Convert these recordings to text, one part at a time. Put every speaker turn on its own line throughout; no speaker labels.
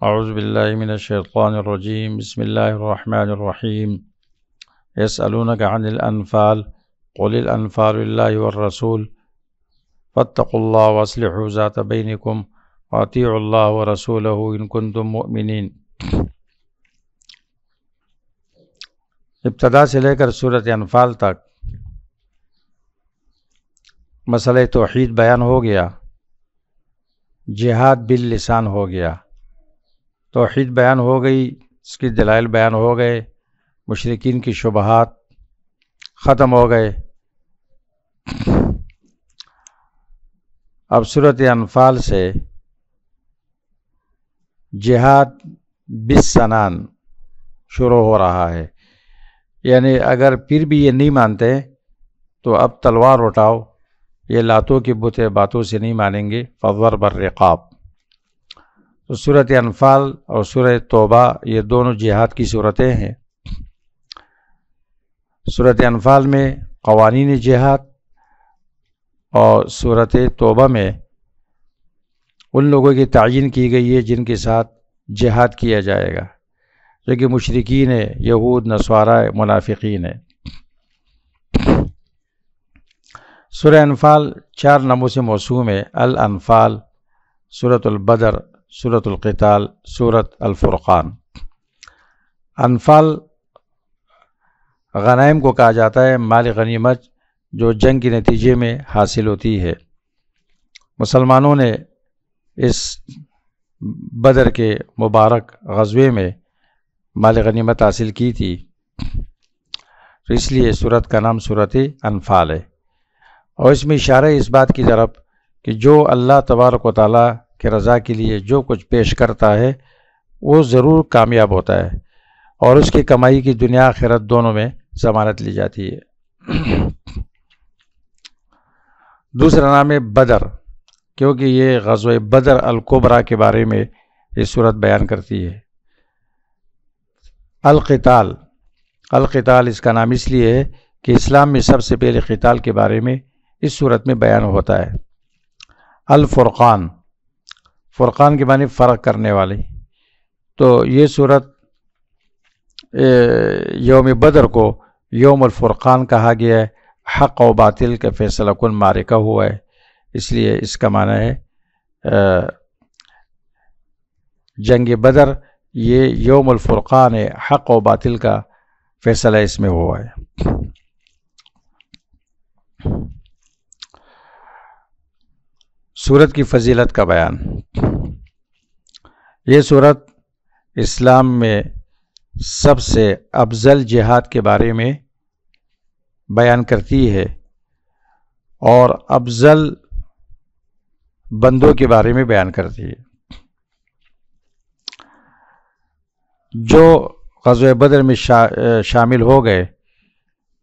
اعوذ باللہ من الشیطان الرجیم بسم اللہ الرحمن الرحیم یسألونک عن الانفال قل الانفال للہ والرسول فاتقوا اللہ واصلحوا ذات بینکم واطیعوا اللہ ورسولہ ان کنتم مؤمنین۔ ابتدا سے لے کر سورۃ انفال تک مسئلہ توحید بیان ہو گیا، جہاد باللسان ہو گیا، توحید بیان ہو گئی، اس کی دلائل بیان ہو گئے، مشرکین کی شبہات ختم ہو گئے۔ اب سورۃ انفال سے جہاد بالسنان شروع ہو رہا ہے، یعنی اگر پھر بھی یہ نہیں مانتے تو اب تلوار اٹھاؤ، یہ لاتوں کی بتیں باتوں سے نہیں مانیں گے، فضرب الرقاب۔ تو سورۃ انفال اور سورۃ توبہ یہ دونوں جہاد کی صورتیں ہیں۔ سورۃ انفال میں قوانین جہاد اور سورۃ توبہ میں ان لوگوں کی تعیین کی گئی ہے جن کے ساتھ جہاد کیا جائے گا، جو کہ مشرکین ہیں، یہود، نصارہ، منافقین ہیں۔ سورہ انفال 4 ناموں سے موسوم ہے: الانفال، سورۃ البدر، سورۃ القتال، سورۃ الفرقان۔ انفال غنائم کو کہا جاتا ہے، مال غنیمت جو جنگ کے نتیجے میں حاصل ہوتی ہے۔ مسلمانوں نے اس بدر کے مبارک غزوے میں مال غنیمت حاصل کی تھی، تو اس لیے سورت کا نام سورۃ انفال ہے، اور اس میں اشارہ اس بات کی طرف کہ جو اللہ تبارک و تعالیٰ کی رضا کے لیے جو کچھ پیش کرتا ہے وہ ضرور کامیاب ہوتا ہے، اور اس کی کمائی کی دنیا آخرت دونوں میں ضمانت لی جاتی ہے۔ دوسرا نام ہے بدر، کیونکہ یہ غزوہ بدر الکبریٰ کے بارے میں یہ سورت بیان کرتی ہے۔ القتال، القتال اس کا نام اس لیے ہے کہ اسلام میں سب سے پہلے قتال کے بارے میں اس سورت میں بیان ہوتا ہے۔ الفرقان، فرقان کے معنی فرق کرنے والی، تو یہ سورت یوم بدر کو یوم الفرقان کہا گیا ہے، حق و باطل کا فیصلہ کن معرکہ ہوا ہے، اس لیے اس کا معنی ہے جنگ بدر یہ یوم الفرقان ہے، حق و باطل کا فیصلہ اس میں ہوا ہے۔ سورت کی فضیلت کا بیان، یہ سورت اسلام میں سب سے افضل جہاد کے بارے میں بیان کرتی ہے، اور افضل بندوں کے بارے میں بیان کرتی ہے۔ جو غزوہ بدر میں شامل ہو گئے،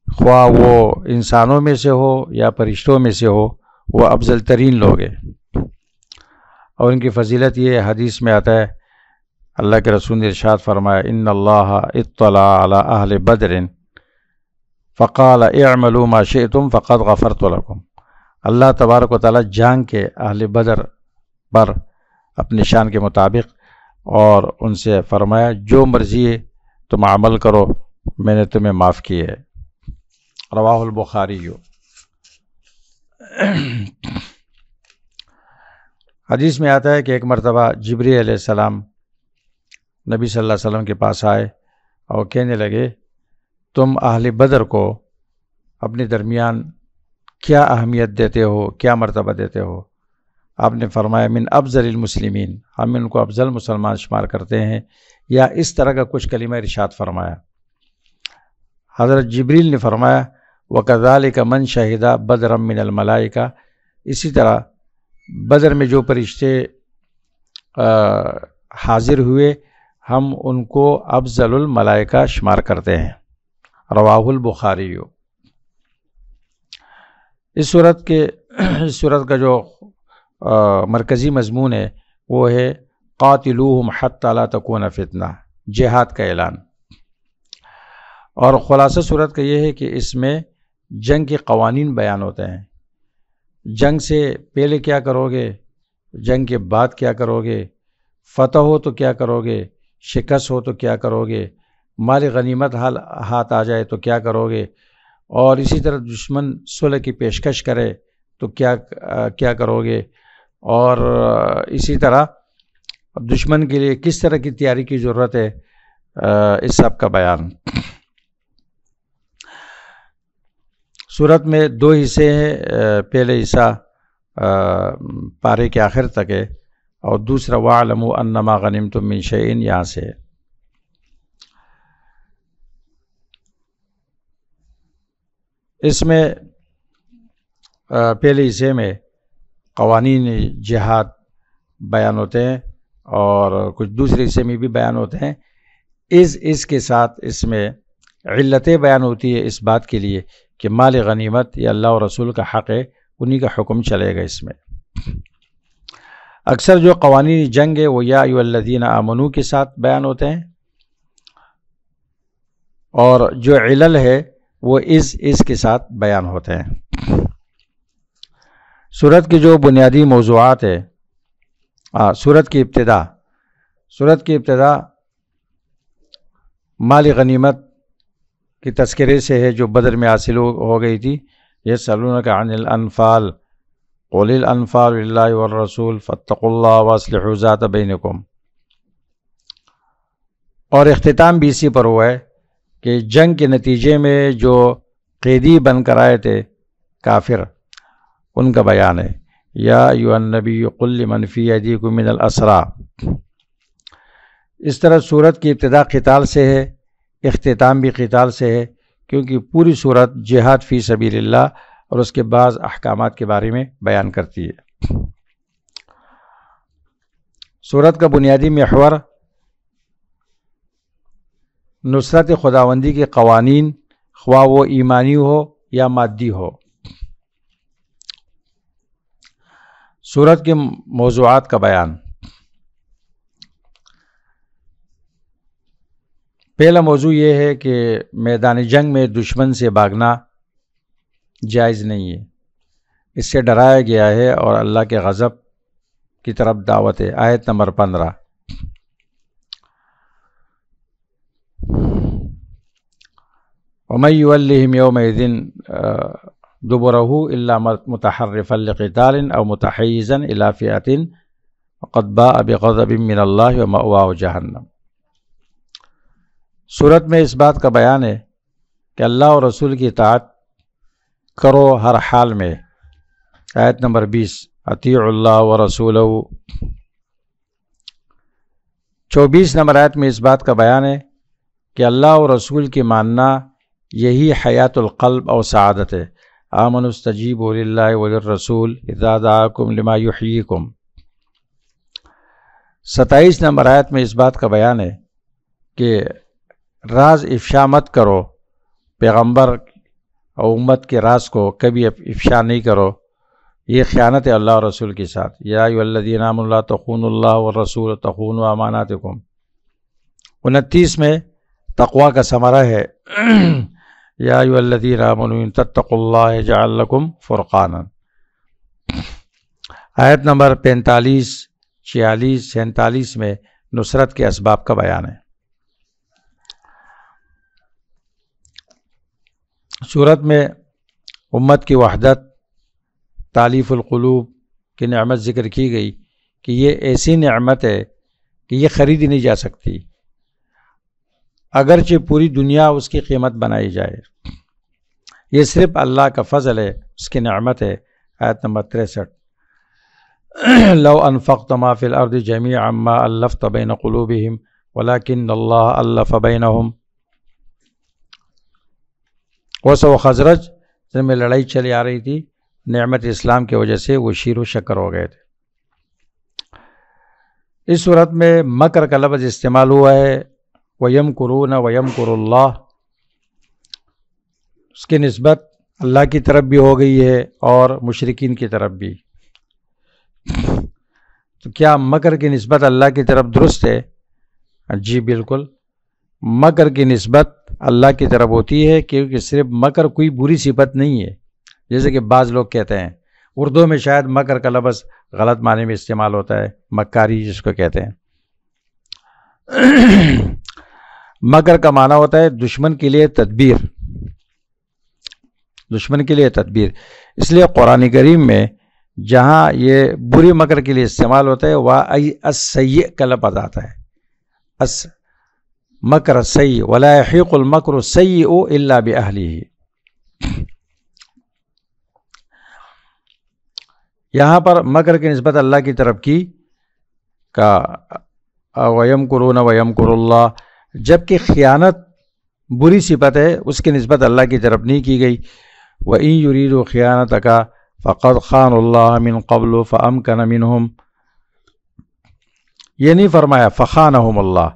خواہ وہ انسانوں میں سے ہو یا فرشتوں میں سے ہو، وہ افضل ترین لوگ ہیں، اور ان کی فضیلت یہ حدیث میں آتا ہے، اللہ کے رسول نے ارشاد فرمایا: ان اللہ اطلع علی اہل بدر فقال اعملوا ما شئتم فقد غفرت لكم۔ اللہ تبارک و تعالیٰ جان کے اہل بدر پر اپنی شان کے مطابق اور ان سے فرمایا جو مرضی ہے تم عمل کرو، میں نے تمہیں معاف کیا ہے۔ رواہ البخاری۔ حدیث میں آتا ہے کہ ایک مرتبہ جبریل علیہ السلام نبی صلی اللہ علیہ وسلم کے پاس آئے اور کہنے لگے تم اہل بدر کو اپنے درمیان کیا اہمیت دیتے ہو، کیا مرتبہ دیتے ہو؟ آپ نے فرمایا من افضل المسلمین، ہم ان کو افضل مسلمان شمار کرتے ہیں، یا اس طرح کا کچھ کلمہ ارشاد فرمایا۔ حضرت جبریل نے فرمایا وَكَذَلِكَ مَنْ شَهِدَ بَدْرًا مِّنَ الْمَلَائِكَةِ، اسی طرح بدر میں جو فرشتے حاضر ہوئے ہم ان کو افضل الملائکہ شمار کرتے ہیں۔ رواہ البخاری۔ اس صورت کا جو مرکزی مضمون ہے وہ ہے قاتلوہم حتی لا تکون فتنہ، جہاد کا اعلان، اور خلاصہ صورت کا یہ ہے کہ اس میں جنگ کے قوانین بیان ہوتے ہیں، جنگ سے پہلے کیا کرو گے، جنگ کے بعد کیا کرو گے، فتح ہو تو کیا کرو گے، شکست ہو تو کیا کرو گے، مال غنیمت ہاتھ آ جائے تو کیا کرو گے، اور اسی طرح دشمن صلح کی پیشکش کرے تو کیا کرو گے، اور اسی طرح دشمن کے لیے کس طرح کی تیاری کی ضرورت ہے، اس سب کا بیان۔ سورت میں 2 حصے ہیں، پہلے حصہ پارے کے آخر تک ہے، اور دوسرا وَاعْلَمُوا أَنَّمَا غَنِمْتُم مِّن شَيْءٍ یہاں سے ہے۔ اس میں پہلے حصے میں قوانین جہاد بیان ہوتے ہیں، اور کچھ دوسرے حصے میں بھی بیان ہوتے ہیں۔ اس کے ساتھ اس میں علتیں بیان ہوتی ہے اس بات کے لیے کہ مال غنیمت یہ اللہ اور رسول کا حق ہے، انہی کا حکم چلے گا اس میں۔ اکثر جو قوانین جنگ ہے وہ یا ایھا الذین آمنوا کے ساتھ بیان ہوتے ہیں، اور جو علل ہے وہ اس کے ساتھ بیان ہوتے ہیں۔ سورت کی جو بنیادی موضوعات ہے، سورت کی ابتدا مال غنیمت کی تذکرے سے ہے جو بدر میں حاصل ہو گئی تھی۔ یسألونک عن الانفال قل الانفال للہ والرسول فاتقوا اللہ واصلحوا ذات بینکم، اور اختتام بھی اسی پر ہوا ہے کہ جنگ کے نتیجے میں جو قیدی بن کر آئے تھے کافر، ان کا بیان ہے۔ یا ایھا النبی قل لمن فی ایدیکم من الاسری۔ اس طرح سورت کی ابتدا قتال سے ہے، اختتام بھی قتال سے ہے، کیونکہ پوری سورت جہاد فی سبیل اللہ اور اس کے بعض احکامات کے بارے میں بیان کرتی ہے۔ سورت کا بنیادی محور نصرت خداوندی کے قوانین، خواہ وہ ایمانی ہو یا مادی ہو۔ سورت کے موضوعات کا بیان۔ پہلا موضوع یہ ہے کہ میدان جنگ میں دشمن سے بھاگنا جائز نہیں ہے، اس سے ڈرایا گیا ہے اور اللہ کے غضب کی طرف دعوت ہے۔ آیت نمبر 15۔ وَمَن يُوَلِّهِمْ يَوْمَئِذٍ دُبُرَهُ إِلَّا مُتَحَرِّفًا لِقِتَالٍ أَوْ مُتَحَيِّزًا إِلَىٰ فِئَةٍ فَقَدْ بَاءَ بِغَضَبٍ مِّنَ اللَّهِ وَمَأْوَاهُ جَهَنَّمُ۔ سورت میں اس بات کا بیان ہے کہ اللہ اور رسول کی اطاعت کرو ہر حال میں۔ آیت نمبر 20۔ اطیعوا اللہ ورسولہ۔ 24 نمبر آیت میں اس بات کا بیان ہے کہ اللہ اور رسول کی ماننا یہی حیات القلب اور سعادت ہے۔ آمنوا استجیبوا للہ وللرسول اذا دعاکم لما یحییکم۔ 27 نمبر آیت میں اس بات کا بیان ہے کہ راز افشا مت کرو، پیغمبر اور امت کے راز کو کبھی افشا نہیں کرو، یہ خیانت ہے اللہ اور رسول کے ساتھ۔ یا ایھا الذین آمنوا لا تخونوا اللہ والرسول تخونوا اماناتکم۔ 29 میں تقوی کا ثمرہ ہے۔ یا ایھا الذین آمنوا ان تتقوا اللہ یجعل لکم فرقانا۔ آیت نمبر 45، 46، 47 میں نصرت کے اسباب کا بیان ہے۔ سورت میں امت کی وحدت، تالیف القلوب کی نعمت ذکر کی گئی کہ یہ ایسی نعمت ہے کہ یہ خریدی نہیں جا سکتی، اگرچہ پوری دنیا اس کی قیمت بنائی جائے، یہ صرف اللہ کا فضل ہے، اس کی نعمت ہے۔ آیت نمبر 63۔ لو انفقت ما فی الارض جميعا ما الفت بین قلوبهم ولکن اللہ الف بینہم۔ اوس و خزرج جن میں لڑائی چلی آ رہی تھی، نعمت اسلام کی وجہ سے وہ شیر و شکر ہو گئے تھے۔ اس صورت میں مکر کا لفظ استعمال ہوا ہے، وَيَمْكُرُونَ وَيَمْكُرُ اللَّهُ، اس کی نسبت اللہ کی طرف بھی ہو گئی ہے اور مشرکین کی طرف بھی۔ تو کیا مکر کی نسبت اللہ کی طرف درست ہے؟ جی بالکل، مکر کی نسبت اللہ کی طرف ہوتی ہے، کیونکہ صرف مکر کوئی بری صفت نہیں ہے، جیسے کہ بعض لوگ کہتے ہیں۔ اردو میں شاید مکر کا لفظ غلط معنی میں استعمال ہوتا ہے، مکاری جس کو کہتے ہیں، مکر کا معنی ہوتا ہے دشمن کے لیے تدبیر، دشمن کے لیے تدبیر. اس لیے قرآن کریم میں جہاں یہ بری مکر کے لیے استعمال ہوتا ہے وہاں السیء کا لفظ آتا ہے، مکر السیء ولا یحیق المکر السیء الا باہلہ. یہاں پر مکر کی نسبت اللہ کی طرف کی کا وَيَمْكُرُونَ وَيَمْكُرُ اللَّهُ، جبکہ خیانت بری صفت ہے اس کی نسبت اللہ کی طرف نہیں کی گئی. وَإِن يُرِيدُوا خِيَانَتَكَ فَقَدْ خَانُوا اللَّهَ مِن قَبْلُ فَأَمْكَنَ مِنْهُمْ، یہ نہیں فرمایا فَخَانَهُمُ اللَّهُ،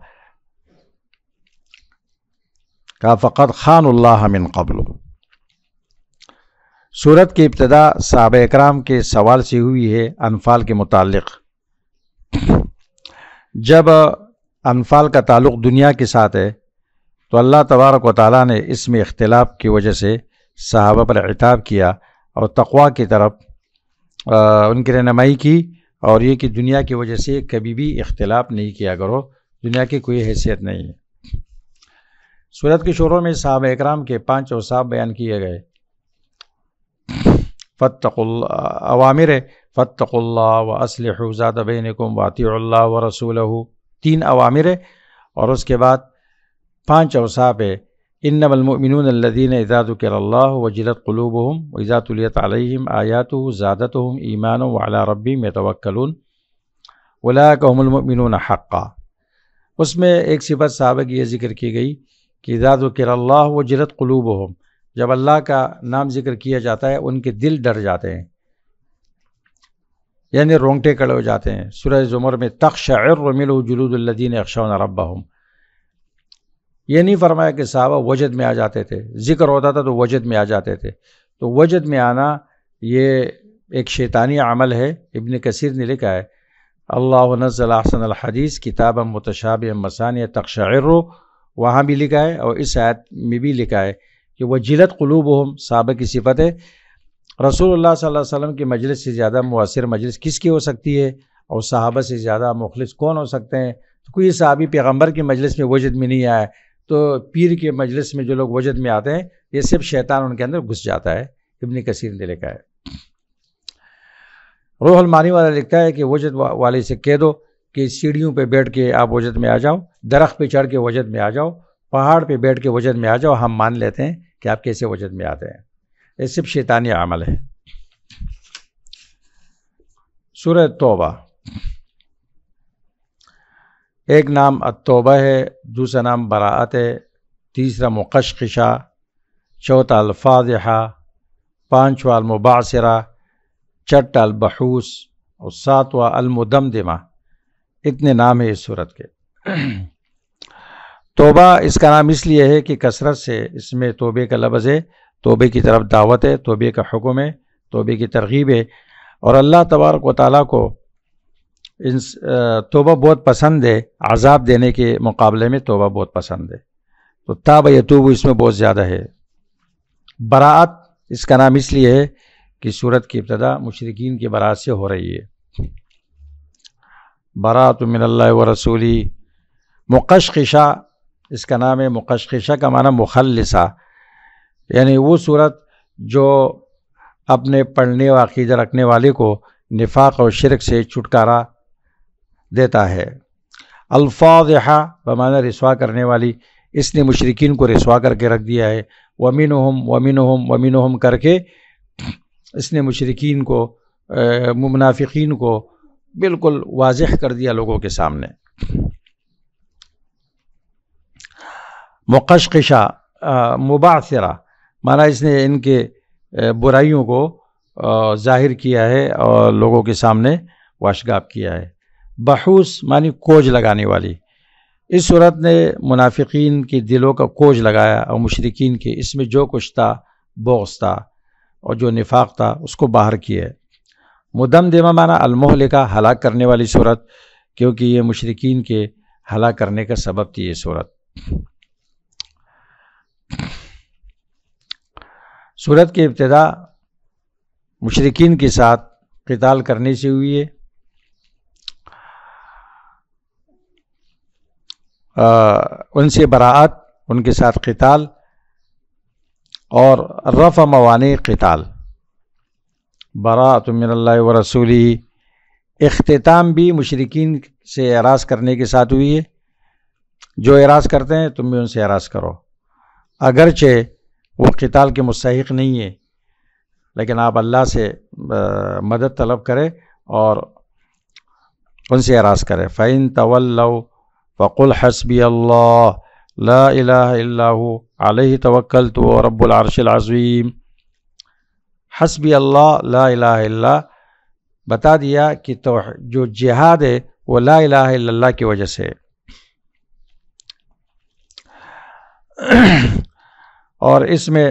کہا فَقَدْ خَانُوا اللَّهَ مِن قَبْلُ. سورت کی ابتدا صحابہ اکرام کے سوال سے ہوئی ہے انفال کے متعلق. جب انفال کا تعلق دنیا کے ساتھ ہے تو اللہ تبارک و تعالیٰ نے اس میں اختلاف کی وجہ سے صحابہ پر عتاب کیا اور تقویٰ کی طرف ان کی رہنمائی کی، اور یہ کہ دنیا کی وجہ سے کبھی بھی اختلاف نہیں کیا کرو، دنیا کی کوئی حیثیت نہیں ہے. سورت کے شروع میں صحابہ اکرام کے 5 اوصاف بیان کیے گئے. فاتقوا اللہ، اوامر فاتقوا اللہ واصلحوا ذات بینکم واطیعوا اللہ ورسولہ، 3 اوامر، اور اس کے بعد 5 اوصاف ہے. انما المؤمنون الذین اذا ذکر اللہ وجلت قلوبهم واذا تلیت علیہم آیاتہ زادتهم ایمانا وعلی ربہم یتوکلون اولئک هم المؤمنون حقا. اس میں ایک صفت صحابہ کی یہ ذکر کی گئی کہ اذا ذکر اللہ وجلت قلوبهم، جب اللہ کا نام ذکر کیا جاتا ہے ان کے دل ڈر جاتے ہیں، یعنی رونگٹے کھڑے ہو جاتے ہیں. سورہ زمر میں تقشعر منہ جلود الذین یخشون ربہم، یہ نہیں فرمایا کہ صحابہ وجد میں آ جاتے تھے، ذکر ہوتا تھا تو وجد میں آ جاتے تھے. تو وجد میں آنا یہ ایک شیطانی عمل ہے. ابن کثیر نے لکھا ہے اللہ نزل احسن الحدیث کتابا متشابہا مثانی تقشعر، وہاں بھی لکھا ہے اور اس آیت میں بھی لکھا ہے کہ وجلت قلوبہم صحابہ کی صفت ہے. رسول اللہ صلی اللہ علیہ وسلم کی مجلس سے زیادہ مؤثر مجلس کس کی ہو سکتی ہے، اور صحابہ سے زیادہ مخلص کون ہو سکتے ہیں؟ تو کوئی صحابی پیغمبر کی مجلس میں وجد میں نہیں آیا، تو پیر کے مجلس میں جو لوگ وجد میں آتے ہیں یہ صرف شیطان ان کے اندر گھس جاتا ہے. ابن کثیر نے لکھا ہے. روح المعانی والا لکھتا ہے کہ وجد والے سے کہہ دو کہ سیڑھیوں پہ بیٹھ کے آپ وجد میں آ جاؤ، درخت پہ چڑھ کے وجد میں آ جاؤ، پہاڑ پہ بیٹھ کے وجد میں آ جاؤ، ہم مان لیتے ہیں کہ آپ کیسے وجد میں آتے ہیں. یہ صرف شیطانی عمل ہے. سورہ توبہ، ایک نام التوبہ ہے، دوسرا نام براءت ہے، تیسرا مقشقشہ، چوتھا الفاضحہ، 5واں المبعثرہ، 6واں البحوث، اور 7واں المدمدمہ. اتنے نام ہیں اس سورت کے. توبہ اس کا نام اس لیے ہے کہ کثرت سے اس میں توبے کا لفظ ہے، توبے کی طرف دعوت ہے، توبے کا حکم ہے، توبے کی ترغیب ہے. اور اللہ تبارک و تعالیٰ کو توبہ بہت پسند ہے، عذاب دینے کے مقابلے میں توبہ بہت پسند ہے. تو تاب یتوب اس میں بہت زیادہ ہے. براءت اس کا نام اس لیے ہے کہ سورت کی ابتدا مشرکین کی براءت سے ہو رہی ہے. براءت من اللہ و رسولی. مقشقشہ اس کا نام ہے، مقشقشہ کا معنی مخلصہ، یعنی وہ سورت جو اپنے پڑھنے و عقیدہ رکھنے والے کو نفاق اور شرک سے چھٹکارا دیتا ہے. الفاضحہ بمعنی رسوا کرنے والی، اس نے مشرکین کو رسوا کر کے رکھ دیا ہے. ومنہم ومنہم ومنہم کر کے اس نے مشرکین کو منافقین کو بالکل واضح کر دیا لوگوں کے سامنے. مقشقشہ مبعثرہ معنی اس نے ان کے برائیوں کو ظاہر کیا ہے اور لوگوں کے سامنے واشگاب کیا ہے. بحوث معنی کوج لگانے والی. اس صورت نے منافقین کے دلوں کا کوج لگایا اور مشرکین کے اس میں جو کچھ تھا، بغض تھا اور جو نفاق تھا اس کو باہر کیا ہے. مدمدمہ معنی المہلکہ ہلاک کرنے والی صورت، کیونکہ یہ مشرکین کے ہلاک کرنے کا سبب تھی یہ صورت. صورت کی ابتدا مشرکین کے ساتھ قتال کرنے سے ہوئی ہے. ان سے براعت، ان کے ساتھ قتال اور رفع موانع قتال، براءۃ من اللہ ورسولہ۔ اختتام بھی مشرکین سے اعراض کرنے کے ساتھ ہوئی ہے، جو اعراض کرتے ہیں تم بھی ان سے اعراض کرو، اگرچہ وہ قتال کے مستحق نہیں ہے، لیکن آپ اللہ سے مدد طلب کریں اور ان سے اعراض کریں۔ فَإِن تَوَلَّوْا فَقُلْ حَسْبِيَ اللَّهُ لَا إِلَٰهَ إِلَّا هُوَ عَلَيْهِ تَوَكَّلْتُ وَهُوَ رَبُّ الْعَرْشِ الْعَظِيمِ۔ حسبی اللہ لا الہ الا، بتا دیا کہ جو جہاد ہے وہ لا الہ الا اللہ کی وجہ سے، اور اس میں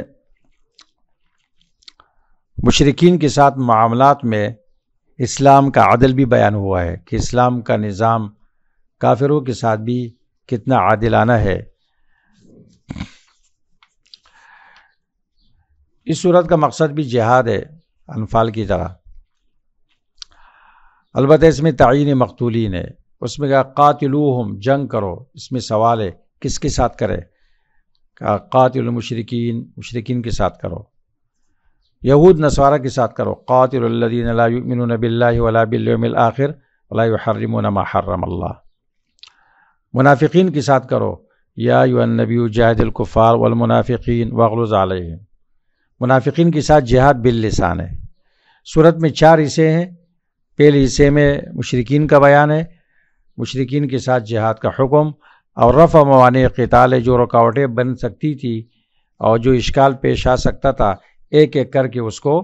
مشرکین کے ساتھ معاملات میں اسلام کا عدل بھی بیان ہوا ہے کہ اسلام کا نظام کافروں کے ساتھ بھی کتنا عادلانہ ہے۔ اس صورت کا مقصد بھی جہاد ہے انفال کی طرح، البتہ اس میں تعین مقتولین ہے۔ اس میں کہا قاتلوہم، جنگ کرو، اس میں سوال ہے کس کے ساتھ کرے، کہا قاتل المشرکین، مشرکین کے ساتھ کرو، یہود نصارہ کے ساتھ کرو، قاتل الذین لا یؤمنون باللہ ولا بالیوم الآخر ولا یحرمون ما حرم اللہ، منافقین کے ساتھ کرو، یا ایھا النبی جاہد الکفار والمنافقین واغلظ علیہم، منافقین کے ساتھ جہاد باللسان ہے۔ سورت میں 4 حصے ہیں، پہلے حصے میں مشرکین کا بیان ہے، مشرکین کے ساتھ جہاد کا حکم، اور رفع موانع قتال ہے، جو رکاوٹیں بن سکتی تھی اور جو اشکال پیش آ سکتا تھا ایک ایک کر کے اس کو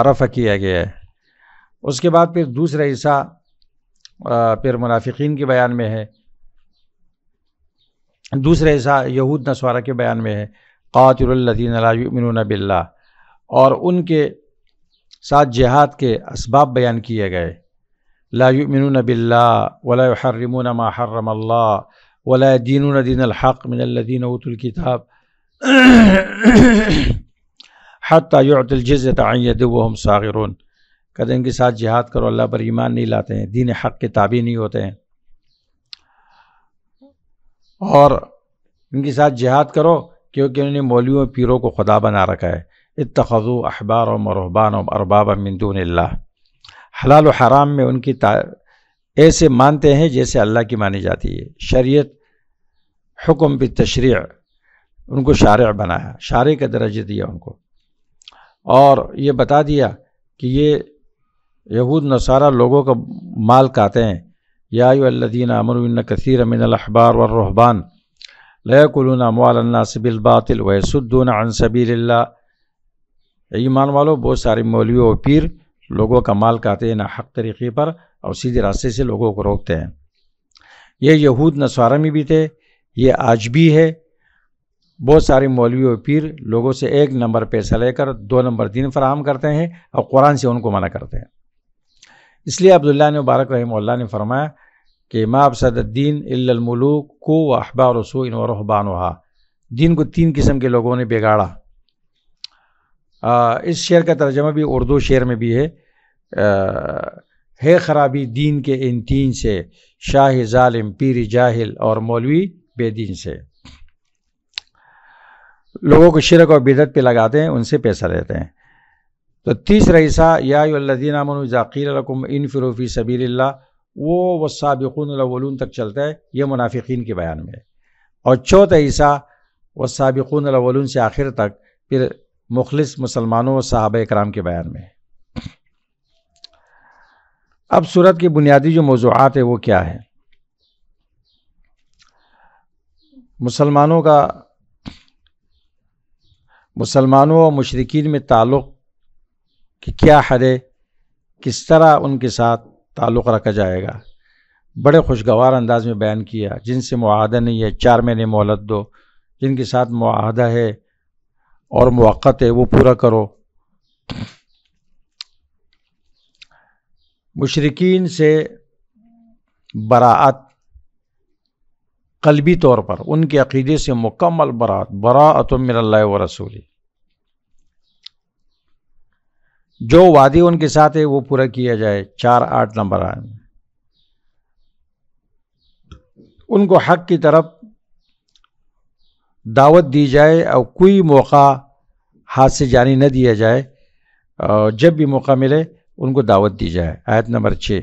رفع کیا گیا ہے۔ اس کے بعد پھر دوسرا حصہ پھر منافقین کے بیان میں ہے، دوسرا حصہ یہود نصارہ کے بیان میں ہے، قاتل الذین لا یؤمنون باللہ، اور ان کے ساتھ جہاد کے اسباب بیان کیے گئے، لا یؤمنون باللہ ولا یحرمون ما حرم اللہ ولا یدینون دین الحق من الذین اوتوا الکتاب حتی یعطوا الجزیۃ عن ید وہم صاغرون، کہتے ہیں ان کے ساتھ جہاد کرو، اللہ پر ایمان نہیں لاتے ہیں، دین حق کے تابع نہیں ہوتے ہیں، اور ان کے ساتھ جہاد کرو کیونکہ انہوں نے مولویوں پیروں کو خدا بنا رکھا ہے، اتخذوا احبارهم ورهبانهم اربابا من دون اللہ، حلال و حرام میں ان کی ایسے مانتے ہیں جیسے اللہ کی مانی جاتی ہے، شریعت حکم بالتشریع، ان کو شارع بنایا، شارع کا درجہ دیا ان کو، اور یہ بتا دیا کہ یہ یہود نصارہ لوگوں کا مال کھاتے ہیں، یا ایھا الذین آمنوا ان کثیرا من الاحبار والرہبان لیأکلون اموال الناس بالباطل ویصدون عن سبیل اللہ، ایمان والو بہت سارے مولوی و پیر لوگوں کا مال کھاتے ہیں نہ حق طریقے پر اور سیدھے راستے سے لوگوں کو روکتے ہیں۔ یہ یہود نصارہ میں بھی تھے، یہ آج بھی ہے، بہت سارے مولوی و پیر لوگوں سے 1 نمبر پیسہ لے کر 2 نمبر دین فراہم کرتے ہیں اور قرآن سے ان کو منع کرتے ہیں۔ اس لیے عبداللہ نے مبارک رحمہ اللہ نے فرمایا کہ ما افسد الدین الا الملوک و احبار سوء و رہبانھا، دین کو 3 قسم کے لوگوں نے بگاڑا۔ اس شعر کا ترجمہ بھی اردو شعر میں بھی ہے خرابی دین کے ان 3 سے، شاہ ظالم، پیر جاہل اور مولوی بے دین سے، لوگوں کو شرک اور بدعت پہ لگاتے ہیں، ان سے پیسہ لیتے ہیں۔ تو تیسرا حصہ یا ایھا الذین آمنوا اذا قیل لکم انفروا فی سبیل اللہ، وہ والسابقون الاولون تک چلتا ہے، یہ منافقین کے بیان میں ہے، اور چوتھا حصہ والسابقون الاولون سے آخر تک پھر مخلص مسلمانوں و صحابہ کرام کے بیان میں ہے۔ اب سورت کی بنیادی جو موضوعات ہے وہ کیا ہے؟ مسلمانوں و مشرکین میں تعلق کی کیا حد ہے، کس طرح ان کے ساتھ تعلق رکھا جائے گا، بڑے خوشگوار انداز میں بیان کیا۔ جن سے معاہدہ نہیں ہے 4 مہینے مہلت دو، جن کے ساتھ معاہدہ ہے اور موقت ہے وہ پورا کرو۔ مشرکین سے براعت قلبی طور پر، ان کے عقیدے سے مکمل براعت، براءۃ من اللہ و رسولہ، جو وعدے ان کے ساتھ ہے وہ پورا کیا جائے۔ 4-8 نمبر آئے۔ ان کو حق کی طرف دعوت دی جائے اور کوئی موقع ہاتھ سے جانے نہ دیا جائے، اور جب بھی موقع ملے ان کو دعوت دی جائے۔ آیت نمبر 6۔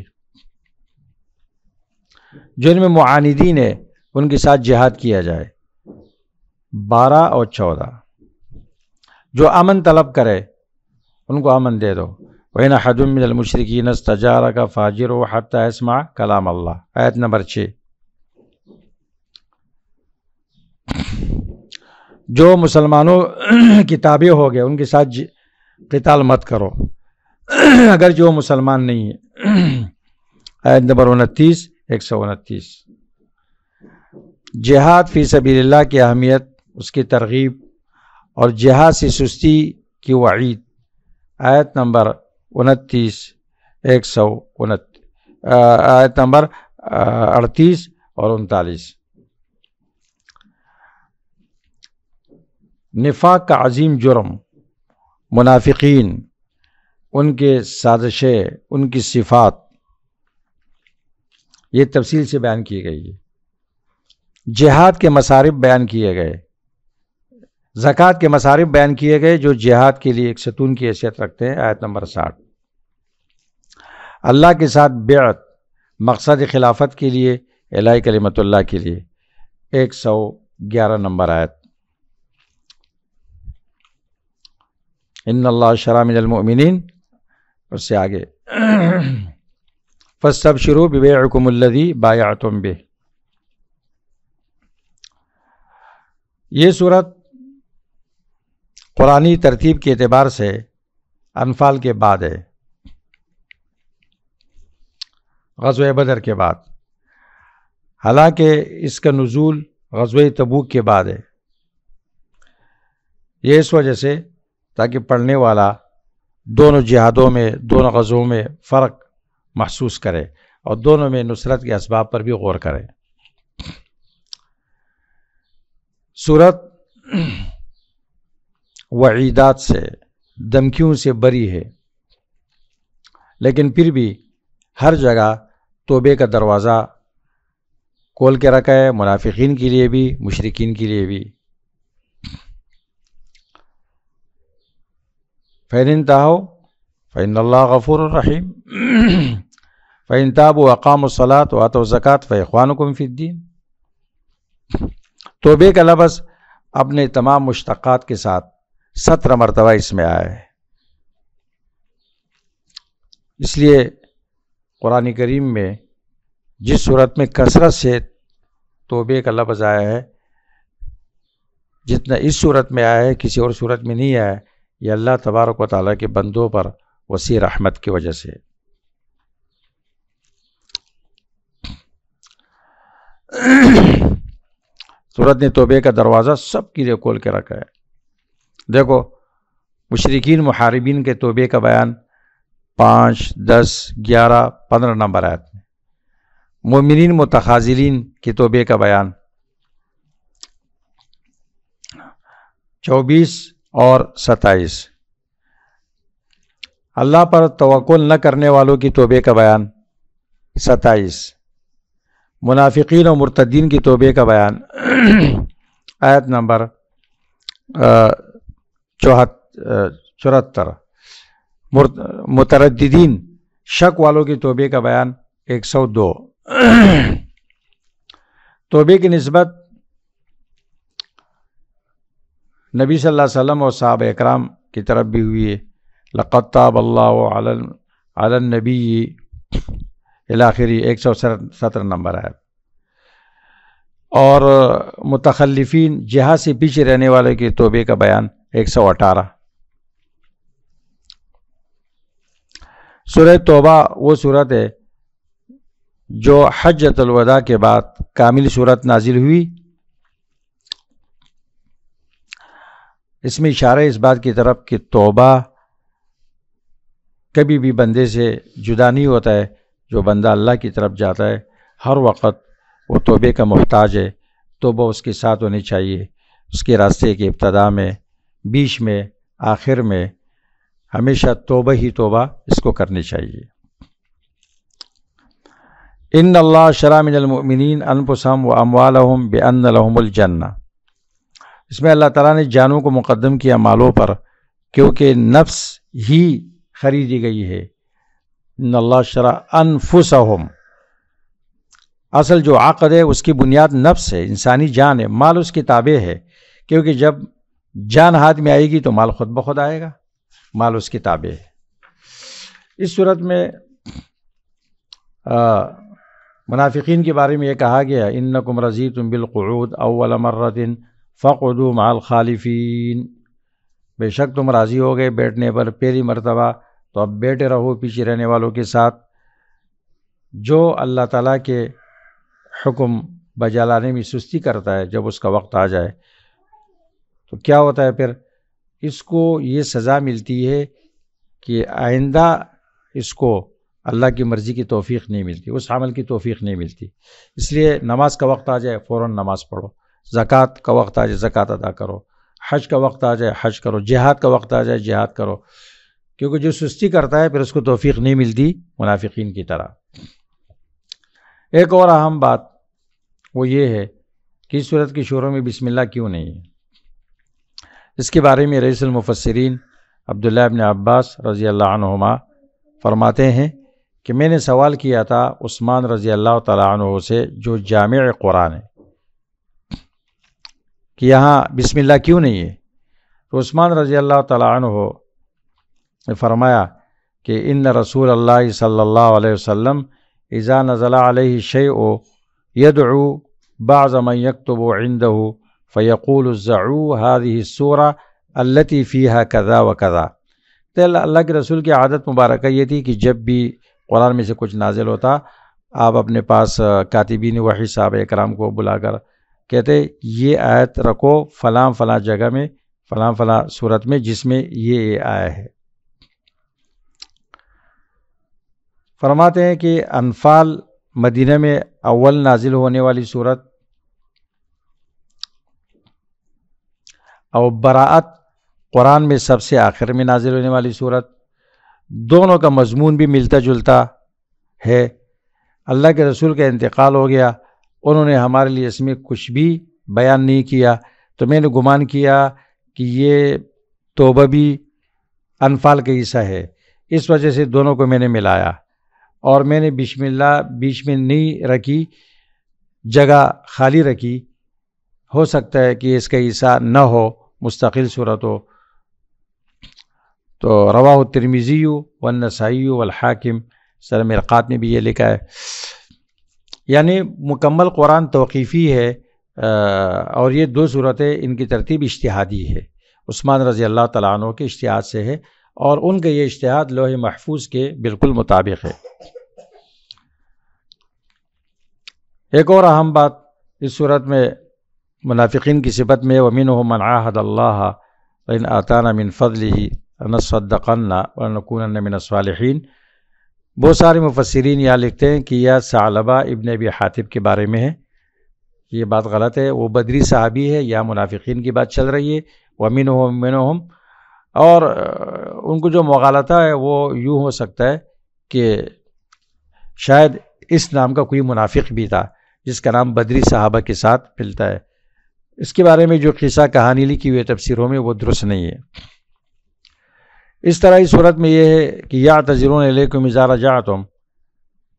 جو ان میں معاندین ہے ان کے ساتھ جہاد کیا جائے، 12 اور 14۔ جو امن طلب کرے ان کو امن دے دو، وَإِنْ أَحَدٌ مِّنَ الْمُشْرِكِينَ اسْتَجَارَكَ فَأَجِرْهُ حَتَّى يَسْمَعَ كَلَامَ اللَّهِ۔ آیت نمبر 6۔ جو مسلمانوں کی تابع ہو گئے ان کے ساتھ قتال مت کرو اگر جو مسلمان نہیں ہے۔ آیت نمبر 29، 129۔ جہاد فی سبیل اللہ کی اہمیت، اس کی ترغیب اور جہاد سے سستی کی وعید۔ آیت نمبر 29، 129، آیت نمبر 38 اور 39۔ نفاق کا عظیم جرم، منافقین، ان کے سازشیں، ان کی صفات، یہ تفصیل سے بیان کی گئی ہے۔ جہاد کے مصارف بیان کیے گئے، زکوٰۃ کے مصارف بیان کیے گئے جو جہاد کے لیے ایک ستون کی حیثیت رکھتے ہیں۔ آیت نمبر 60۔ اللہ کے ساتھ بیعت، مقصد خلافت کے لیے، اعلاء کلمت اللہ کے لیے، 111 نمبر آیت۔ ان اللہ اشتری من المؤمنین، اس سے آگے فاستبشروا ببیعکم الذی بایعتم بہ۔ یہ صورت قرآنی ترتیب کے اعتبار سے انفال کے بعد ہے، غزوہ بدر کے بعد، حالانکہ اس کا نزول غزوہ تبوک کے بعد ہے۔ یہ اس وجہ سے تاکہ پڑھنے والا دونوں جہادوں میں، دونوں غزووں میں فرق محسوس کرے اور دونوں میں نصرت کے اسباب پر بھی غور کرے۔ سورت وعیدات سے، دھمکیوں سے بری ہے، لیکن پھر بھی ہر جگہ توبے کا دروازہ کھول کے رکھا ہے، منافقین کے لیے بھی، مشرکین کے لیے بھی۔ فَإِنِ انتَهَوْا فَإِنَّ اللَّهَ غَفُورٌ رَحِيمٌ فَإِن تَابُوا وَأَقَامُوا الصَّلَاةَ وَآتَوُا الزَّكَاةَ فَإِخْوَانُكُمْ فِي الدِّينِ۔ توبے کا لفظ اپنے تمام مشتقات کے ساتھ 17 مرتبہ اس میں آیا ہے، اس لیے قرآن کریم میں جس صورت میں کثرت سے توبے کا لفظ آیا ہے، جتنا اس صورت میں آیا ہے کسی اور صورت میں نہیں آیا ہے، یہ اللہ تبارک و تعالیٰ کے بندوں پر وسیع رحمت کی وجہ سے۔ صورت نے توبے کا دروازہ سب کے لیے کھول کے رکھا ہے۔ دیکھو مشرکین محاربین کے توبے کا بیان 5، 10، 11، 15 نمبر آیت میں، مومنین متخاذلین کے توبے کا بیان 24 اور 27، اللہ پر توکل نہ کرنے والوں کی توبے کا بیان 27، منافقین اور مرتدین کی توبے کا بیان آیت نمبر 74، مترددین شک والوں کی توبے کا بیان 102۔ توبے کی نسبت نبی صلی اللہ علیہ وسلم اور صحابہ اکرام کی طرف بھی ہوئی ہے، لقد تاب اللہ علی النبی الاخری 117 نمبر ہے۔ اور متخلفین جہاد سے پیچھے رہنے والے کی توبے کا بیان 118۔ سورہ توبہ وہ صورت ہے جو حجۃ الوداع کے بعد کامل صورت نازل ہوئی۔ اس میں اشارہ اس بات کی طرف کہ توبہ کبھی بھی بندے سے جدا نہیں ہوتا ہے، جو بندہ اللہ کی طرف جاتا ہے ہر وقت وہ توبے کا محتاج ہے، توبہ اس کے ساتھ ہونی چاہیے، اس کے راستے کے ابتدا میں، بیچ میں، آخر میں، ہمیشہ توبہ ہی توبہ اس کو کرنی چاہیے۔ ان اللہ شرع من المؤمنین انفسهم واموالهم بان لهم الجنہ، اس میں اللہ تعالیٰ نے جانوں کو مقدم کیا مالوں پر، کیونکہ نفس ہی خریدی گئی ہے۔ ان اللہ شرع انفسهم، اصل جو عقد ہے اس کی بنیاد نفس ہے، انسانی جان ہے، مال اس کی تابع ہے، کیونکہ جب جان ہاتھ میں آئے گی تو مال خود بخود آئے گا، مال اس کی تابع ہے۔ اس صورت میں منافقین کے بارے میں یہ کہا گیا انکم رضیتم بالقعود اول مرۃ فاقعدوا مع الخالفین، بے شک تم راضی ہو گئے بیٹھنے پر پہلی مرتبہ، تو اب بیٹھے رہو پیچھے رہنے والوں کے ساتھ۔ جو اللہ تعالیٰ کے حکم بجا لانے میں سستی کرتا ہے، جب اس کا وقت آ جائے تو کیا ہوتا ہے پھر؟ اس کو یہ سزا ملتی ہے کہ آئندہ اس کو اللہ کی مرضی کی توفیق نہیں ملتی، اس عمل کی توفیق نہیں ملتی۔ اس لیے نماز کا وقت آ جائے فوراً نماز پڑھو، زکوٰۃ کا وقت آ جائے زکوٰۃ ادا کرو، حج کا وقت آ جائے حج کرو، جہاد کا وقت آ جائے جہاد کرو، کیونکہ جو سستی کرتا ہے پھر اس کو توفیق نہیں ملتی منافقین کی طرح۔ ایک اور اہم بات وہ یہ ہے کہ اس صورت کی شروع میں بسم اللہ کیوں نہیں ہے؟ اس کے بارے میں رئیس المفسرین عبداللہ ابن عباس رضی اللہ عنہما فرماتے ہیں کہ میں نے سوال کیا تھا عثمان رضی اللہ تعالیٰ عنہ سے جو جامع قرآن ہے کہ یہاں بسم اللہ کیوں نہیں ہے؟ تو عثمان رضی اللہ تعالیٰ عنہ نے فرمایا کہ ان رسول اللہ صلی اللہ علیہ وسلم اذا نزل علیہ الشیء یدعو بعض من یکتب عنده فیقول ازعوا هذه السورة التي فيها كذا وكذا۔ تو اللہ کے رسول کی عادت مبارکہ یہ تھی کہ جب بھی قرآن میں سے کچھ نازل ہوتا آپ اپنے پاس کاتبین وحی صحابہ اکرام کو بلا کر کہتے یہ آیت رکھو فلاں فلاں جگہ میں فلاں فلاں صورت میں جس میں یہ آیا ہے۔ فرماتے ہیں کہ انفال مدینہ میں اول نازل ہونے والی صورت اور براءت قرآن میں سب سے آخر میں نازل ہونے والی صورت، دونوں کا مضمون بھی ملتا جلتا ہے۔ اللہ کے رسول کا انتقال ہو گیا، انہوں نے ہمارے لیے اس میں کچھ بھی بیان نہیں کیا، تو میں نے گمان کیا کہ یہ توبہ بھی انفال کا حصہ ہے، اس وجہ سے دونوں کو میں نے ملایا، اور میں نے بسم اللہ بیچ میں نہیں رکھی، جگہ خالی رکھی، ہو سکتا ہے کہ اس کا حصہ نہ ہو، مستقل صورت ہو۔ تو رواہ الترمذی والنسائی والحاکم، سر مرقات میں بھی یہ لکھا ہے۔ یعنی مکمل قرآن توقیفی ہے، اور یہ دو صورتیں ان کی ترتیب اجتہادی ہے، عثمان رضی اللہ تعالیٰ عنہ کے اجتہاد سے ہے، اور ان کا یہ اجتہاد لوح محفوظ کے بالکل مطابق ہے۔ ایک اور اہم بات اس صورت میں منافقین کی صفت میں وَمِنْهُمْ مَنْ عَاهَدَ اللَّهَ وَإِنْ آتَانَا مِنْ فَضْلِهِ لَنَصَّدَّقَنَّ وَلَنَكُونَنَّ مِنَ الصَّالِحِينَ۔ بہت سارے مفسرین یہاں لکھتے ہیں کہ یہ ثعلبہ ابن ابی حاتب کے بارے میں ہے، یہ بات غلط ہے، وہ بدری صحابی ہے، یا منافقین کی بات چل رہی ہے وَمِنْهُمْ، اور ان کو جو مغالطہ ہے وہ یوں ہو سکتا ہے کہ شاید اس نام کا کوئی منافق بھی تھا جس کا نام بدری صحابہ کے ساتھ ملتا ہے۔ اس کے بارے میں جو قصہ کہانی لکھی ہوئی تفسیروں میں وہ درست نہیں ہے۔ اس طرح اس صورت میں یہ ہے کہ یعتذرون الیکم اذا رجعتم،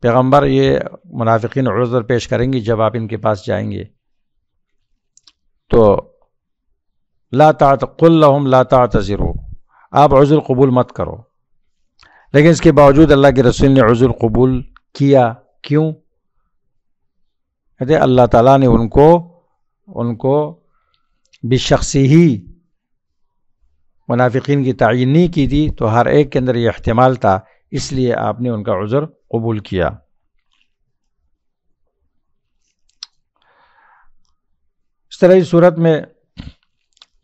پیغمبر یہ منافقین عذر پیش کریں گے جب آپ ان کے پاس جائیں گے، تو قل لهم لا تعتذروا، آپ عذر قبول مت کرو، لیکن اس کے باوجود اللہ کے رسول نے عذر قبول کیا، کیوں؟ کہتے اللہ تعالیٰ نے ان کو بشخصی ہی منافقین کی تعین نہیں کی تھی، تو ہر ایک کے اندر یہ احتمال تھا، اس لیے آپ نے ان کا عذر قبول کیا۔ اس طرح اس صورت میں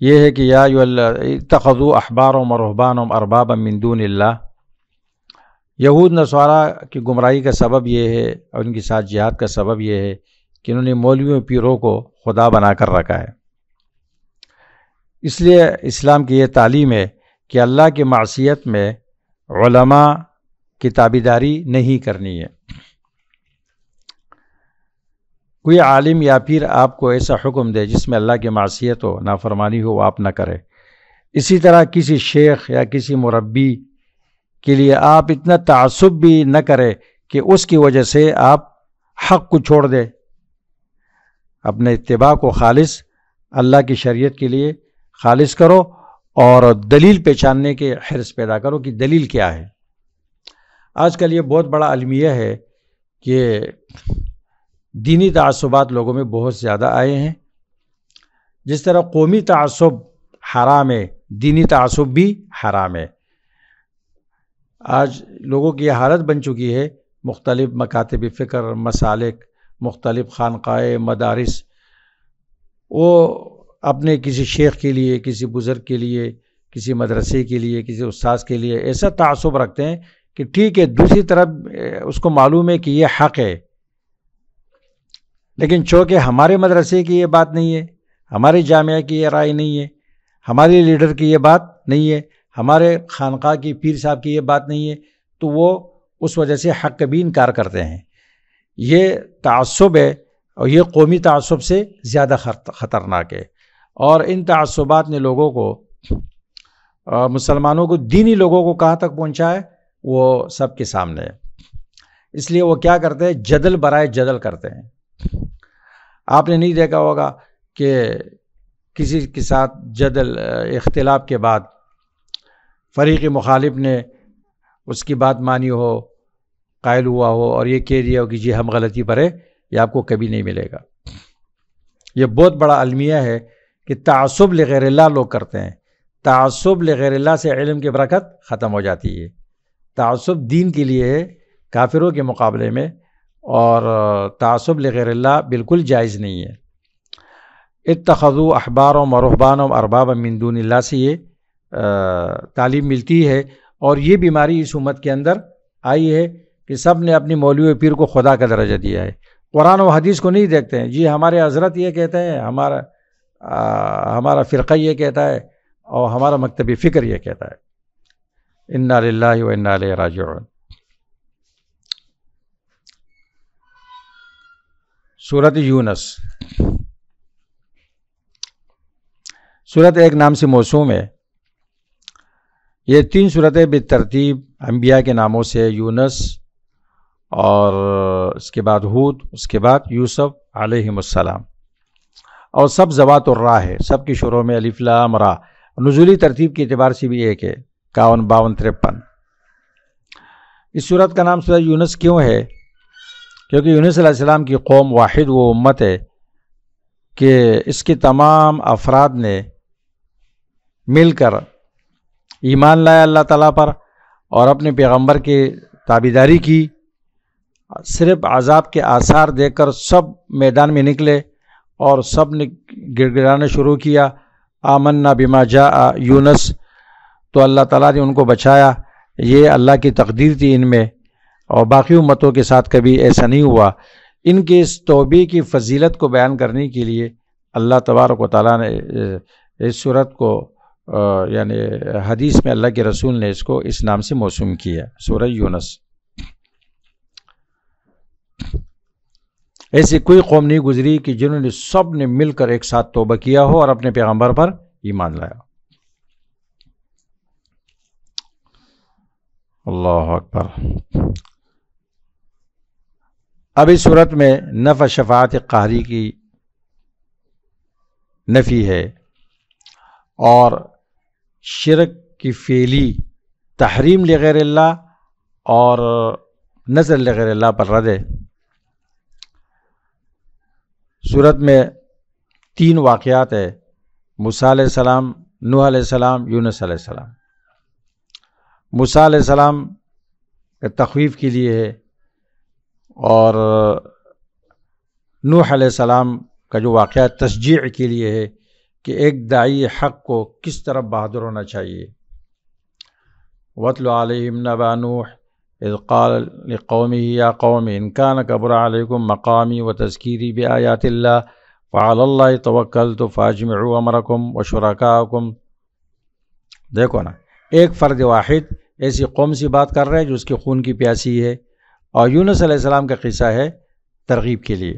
یہ ہے کہ یا اتخذوا احبارهم ورهبانهم اربابا من دون اللہ، یہود نصارہ کی گمراہی کا سبب یہ ہے اور ان کے ساتھ جہاد کا سبب یہ ہے کہ انہوں نے مولویوں پیروں کو خدا بنا کر رکھا ہے۔ اس لیے اسلام کی یہ تعلیم ہے کہ اللہ کی معصیت میں علماء کی تابعداری نہیں کرنی ہے۔ کوئی عالم یا پیر آپ کو ایسا حکم دے جس میں اللہ کی معصیت ہو، نافرمانی ہو، وہ آپ نہ کرے۔ اسی طرح کسی شیخ یا کسی مربی کے لیے آپ اتنا تعصب بھی نہ کرے کہ اس کی وجہ سے آپ حق کو چھوڑ دے۔ اپنے اتباع کو خالص اللہ کی شریعت کے لیے خالص کرو اور دلیل پہچاننے کے حرص پیدا کرو کہ دلیل کیا ہے۔ آج کل یہ بہت بڑا المیہ ہے کہ دینی تعصبات لوگوں میں بہت زیادہ آئے ہیں۔ جس طرح قومی تعصب حرام ہے، دینی تعصب بھی حرام ہے۔ آج لوگوں کی یہ حالت بن چکی ہے، مختلف مکاتب فکر، مسالک، مختلف خانقاہیں، مدارس، وہ اپنے کسی شیخ کے لیے، کسی بزرگ کے لیے، کسی مدرسے کے لیے، کسی استاذ کے لیے ایسا تعصب رکھتے ہیں کہ ٹھیک ہے، دوسری طرف اس کو معلوم ہے کہ یہ حق ہے، لیکن چونکہ ہمارے مدرسے کی یہ بات نہیں ہے، ہمارے جامعہ کی یہ رائے نہیں ہے، ہمارے لیڈر کی یہ بات نہیں ہے، ہمارے خانقاہ کی پیر صاحب کی یہ بات نہیں ہے، تو وہ اس وجہ سے حق کا بھی انکار کرتے ہیں۔ یہ تعصب ہے اور یہ قومی تعصب سے زیادہ خطرناک ہے، اور ان تعصبات نے لوگوں کو، مسلمانوں کو، دینی لوگوں کو کہاں تک پہنچا ہے وہ سب کے سامنے ہے۔ اس لیے وہ کیا کرتے ہیں؟ جدل برائے جدل کرتے ہیں۔ آپ نے نہیں دیکھا ہوگا کہ کسی کے ساتھ جدل، اختلاف کے بعد فریق مخالف نے اس کی بات مانی ہو، قائل ہوا ہو اور یہ کہہ دیا ہو کہ جی ہم غلطی پر ہے، یہ آپ کو کبھی نہیں ملے گا۔ یہ بہت بڑا المیہ ہے کہ تعصب لغیر اللہ لوگ کرتے ہیں۔ تعصب لغیر اللہ سے علم کی برکت ختم ہو جاتی ہے۔ تعصب دین کے لیے ہے کافروں کے مقابلے میں، اور تعصب لغیر اللہ بالکل جائز نہیں ہے۔ اتخذوا احبارهم ورهبانهم اربابا من دون اللہ سے یہ تعلیم ملتی ہے، اور یہ بیماری اس امت کے اندر آئی ہے کہ سب نے اپنی مولوی و پیر کو خدا کا درجہ دیا ہے، قرآن و حدیث کو نہیں دیکھتے ہیں۔ جی ہمارے حضرت یہ کہتے ہیں، ہمارا فرقہ یہ کہتا ہے، اور ہمارا مکتب فکر یہ کہتا ہے۔ انا للہ و انا الیہ راجعون۔ سورۃ یونس، سورت ایک نام سے موسوم ہے۔ یہ 3 سورتیں بالترتیب انبیاء کے ناموں سے، یونس، اور اس کے بعد ہود، اس کے بعد یوسف علیہم السلام، اور سب ذوات الراء ہے، سب کی شروع میں الف لام را۔ نزولی ترتیب کے اعتبار سے بھی ایک ہے، 51، 52، 53۔ اس سورت کا نام سورۃ یونس کیوں ہے؟ کیونکہ یونس علیہ السلام کی قوم واحد وہ امت ہے کہ اس کے تمام افراد نے مل کر ایمان لایا اللہ تعالیٰ پر اور اپنے پیغمبر کی تابعداری کی۔ صرف عذاب کے آثار دیکھ کر سب میدان میں نکلے اور سب نے گڑ گڑانا شروع کیا، آمنا بما جاء یونس، تو اللہ تعالیٰ نے ان کو بچایا۔ یہ اللہ کی تقدیر تھی ان میں، اور باقی امتوں کے ساتھ کبھی ایسا نہیں ہوا۔ ان کے اس توبے کی فضیلت کو بیان کرنے کے لیے اللہ تبارک و تعالیٰ نے اس سورت کو، یعنی حدیث میں اللہ کے رسول نے اس کو اس نام سے موسوم کیا، سورہ یونس۔ ایسی کوئی قوم نہیں گزری کہ جنہوں نے سب نے مل کر ایک ساتھ توبہ کیا ہو اور اپنے پیغمبر پر ایمان لایا۔ اللہ اکبر۔ اب اس صورت میں نفع شفاعت قہری کی نفی ہے، اور شرک کی فعلی تحریم لغیر اللہ اور نظر لغیر اللہ پر رد ہے۔ صورت میں 3 واقعات ہے، موسیٰ علیہ السلام، نوح علیہ السلام، یونس علیہ السلام۔ موسیٰ علیہ السلام تخویف کے لیے ہے، اور نوح علیہ السلام کا جو واقعہ تشجیع کے لیے ہے کہ ایک داعی حق کو کس طرح بہادر ہونا چاہیے۔ وَاتْلُ عَلَيْهِمْ نَبَأَ نُوحٍ اذ قال لقومه یا قوم ان كان كبر عليكم مقامی وتذکیری بآیات اللہ فعلى اللہ توکلت فاجمعوا امرکم وشرکاءکم۔ دیکھو نا، ایک فرد واحد ایسی قوم سے بات کر رہا ہے جو اس کے خون کی پیاسی ہے، اور یونس علیہ السلام کا قصہ ہے ترغیب کے لیے۔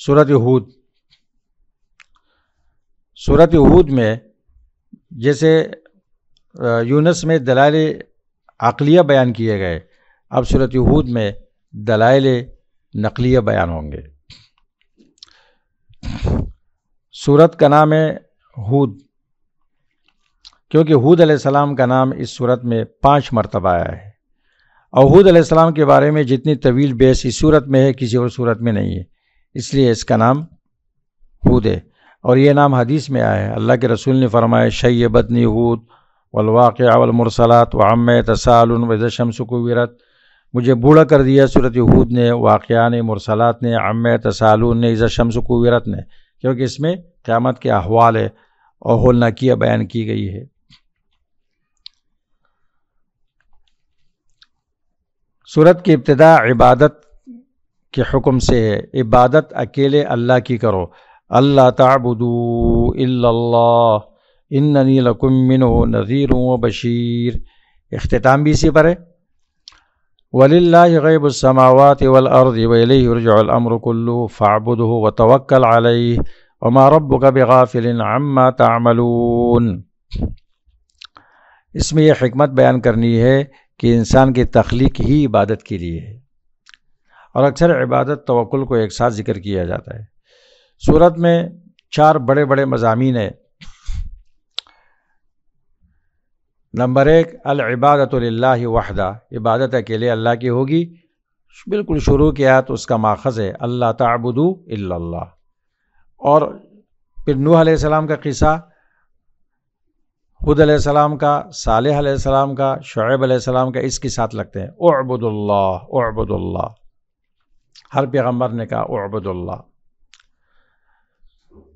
سورۃ ہود، سورۃ ہود میں جیسے یونس میں دلائل عقلیہ بیان کیے گئے، اب سورۃ ہود میں دلائل نقلیہ بیان ہوں گے۔ سورت کا نام ہے ہود کیونکہ ہود علیہ السلام کا نام اس سورت میں 5 مرتبہ آیا ہے، اور ہود علیہ السلام کے بارے میں جتنی طویل بحث اس سورت میں ہے کسی اور سورت میں نہیں ہے، اس لیے اس کا نام ہود ہے۔ اور یہ نام حدیث میں آیا ہے، اللہ کے رسول نے فرمایا شیبتنی ہود والواقع والمرسلات وعما یتساءلون واذا الشمس کورت، مجھے بوڑھا کر دیا سورۃ ہود نے، واقعہ نے، مرسلات نے، عما یتساءلون نے، اذا الشمس کورت نے، کیونکہ اس میں قیامت کے احوال ہے اور ہولناکیہ بیان کی گئی ہے۔ سورت کی ابتدا عبادت کے حکم سے ہے، عبادت اکیلے اللہ کی کرو، اللہ تعبدوا الا اللہ اننی لکم منہ نذیر و بشیر، اختتام بھی اسی پر ہے، وَلِلَّهِ غَيْبُ السَّمَاوَاتِ وَالْأَرْضِ وَإِلَيْهِ يُرْجَعُ الْأَمْرُ كُلُّهُ فَاعْبُدْهُ وَتَوَكَّلْ عَلَيْهِ وَمَا رَبُّكَ بِغَافِلٍ عَمَّا تَعْمَلُونَ۔ اس میں یہ حکمت بیان کرنی ہے کہ انسان کی تخلیق ہی عبادت کے لیے ہے، اور اکثر عبادت توکل کو ایک ساتھ ذکر کیا جاتا ہے۔ سورت میں 4 بڑے بڑے مضامین ہیں۔ نمبر 1 العبادۃ للہ وحدہ، عبادت اکیلے اللہ کی ہوگی، بالکل شروع کیا تو اس کا ماخذ ہے اللہ تعبدوا الا اللہ۔ اور پھر نوح علیہ السلام کا قصہ، ہود علیہ السلام کا، صالح علیہ السلام کا، شعیب علیہ السلام کا، اس کے ساتھ لگتے ہیں اعبد اللہ اعبد اللہ، ہر پیغمبر نے کہا اعبد اللہ۔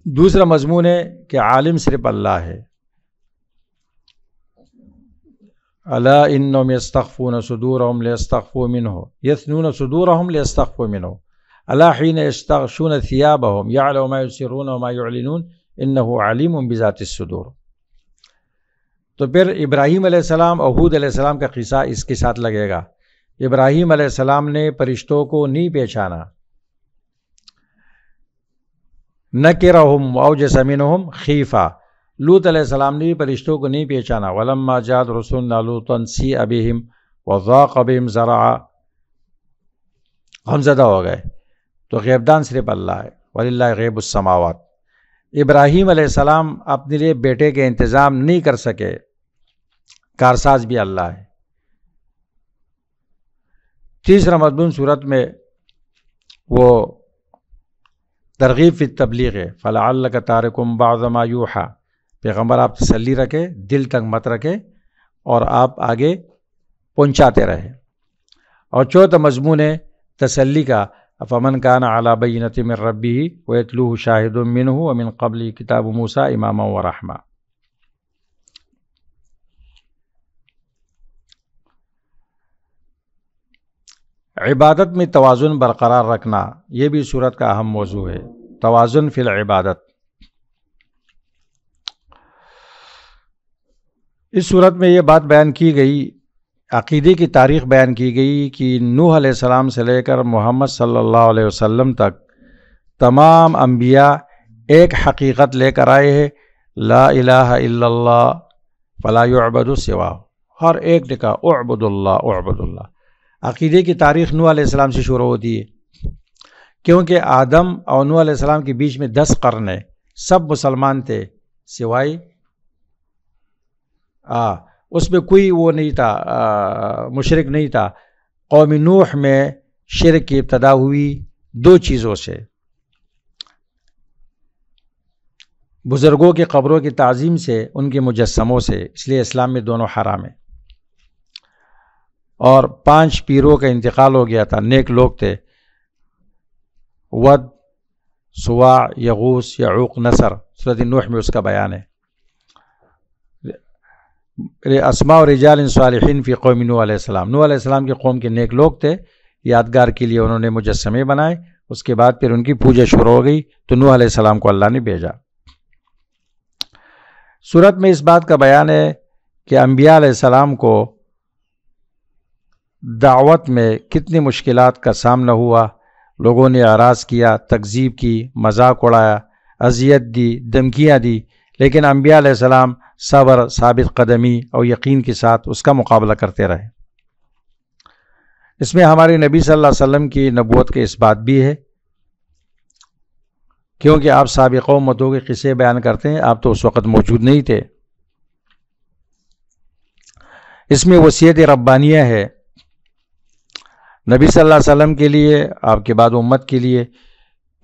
دوسرا مضمون ہے کہ عالم صرف اللہ ہے، الا انہم یستخفون صدورہم لیستخفوا منہ یثنون صدورہم لیستخفوا منہ الا حین یستغشون ثیابہم یعلم ما یسرون وما یعلنون انہ علیم بذات الصدور۔ تو پھر ابراہیم علیہ السلام اور ہود علیہ السلام کا قصہ اس کے ساتھ لگے گا۔ ابراہیم علیہ السلام نے فرشتوں کو نہیں پہچانا، نکرہم واوجس منہم خیفہ، لوط علیہ السلام نے فرشتوں کو نہیں پہچانا، ولما جاءت رسلنا لوطا سیء بہم وضاق بہم ذرعا، غمزدہ ہو گئے۔ تو غیبدان صرف اللہ ہے، وللہ غیب السماوات۔ ابراہیم علیہ السلام اپنے لیے بیٹے کے انتظام نہیں کر سکے، کارساز بھی اللہ ہے۔ تیسرا مضمون صورت میں وہ ترغیب فی التبلیغ ہے، فلعلک تارک بعض ما یوحی، پیغمبر آپ تسلی رکھے، دل تک مت رکھے، اور آپ آگے پہنچاتے رہے۔ اور چوتھا مضمون ہے تسلی کا، فمن کان علی بینۃ من ربہ ویتلوہ شاہد منہ ومن قبلہ کتاب موسیٰ اماما ورحمہ۔ عبادت میں توازن برقرار رکھنا، یہ بھی سورت کا اہم موضوع ہے، توازن فی العبادت۔ اس صورت میں یہ بات بیان کی گئی، عقیدے کی تاریخ بیان کی گئی کہ نوح علیہ السلام سے لے کر محمد صلی اللہ علیہ وسلم تک تمام انبیاء ایک حقیقت لے کر آئے ہیں، لا الہ الا اللہ فلا یعبد سواہ، ہر ایک نے کہا اعبد اللہ اعبد اللہ۔ عقیدے کی تاریخ نوح علیہ السلام سے شروع ہوتی ہے، کیونکہ آدم اور نوح علیہ السلام کے بیچ میں 10 قرن ہے، سب مسلمان تھے سوائے اس میں کوئی وہ نہیں تھا، مشرک نہیں تھا۔ قوم نوح میں شرک کی ابتدا ہوئی 2 چیزوں سے، بزرگوں کی قبروں کی تعظیم سے، ان کے مجسموں سے، اس لیے اسلام میں دونوں حرام ہیں۔ اور 5 پیروں کا انتقال ہو گیا تھا، نیک لوگ تھے، ود، سواع، یغوث، یعوق، نصر، سورۃ نوح میں اس کا بیان ہے۔ اسماء و رجال صالحین فی قوم نوح علیہ السلام، نوح علیہ السلام کی قوم کے نیک لوگ تھے، یادگار کے لیے انہوں نے مجسمے بنائے، اس کے بعد پھر ان کی پوجا شروع ہو گئی، تو نوح علیہ السلام کو اللہ نے بھیجا۔ سورت میں اس بات کا بیان ہے کہ انبیاء علیہ السلام کو دعوت میں کتنی مشکلات کا سامنا ہوا، لوگوں نے اعراض کیا، تکذیب کی، مذاق اڑایا، اذیت دی، دھمکیاں دی، لیکن انبیاء علیہ السلام صبر، ثابت قدمی اور یقین کے ساتھ اس کا مقابلہ کرتے رہے۔ اس میں ہمارے نبی صلی اللہ علیہ وسلم کی نبوت کے اس بات بھی ہے، کیونکہ آپ سابقہ امتوں کے قصے بیان کرتے ہیں، آپ تو اس وقت موجود نہیں تھے۔ اس میں وصیت ربانیہ ہے نبی صلی اللہ علیہ وسلم کے لیے، آپ کے بعد امت کے لیے،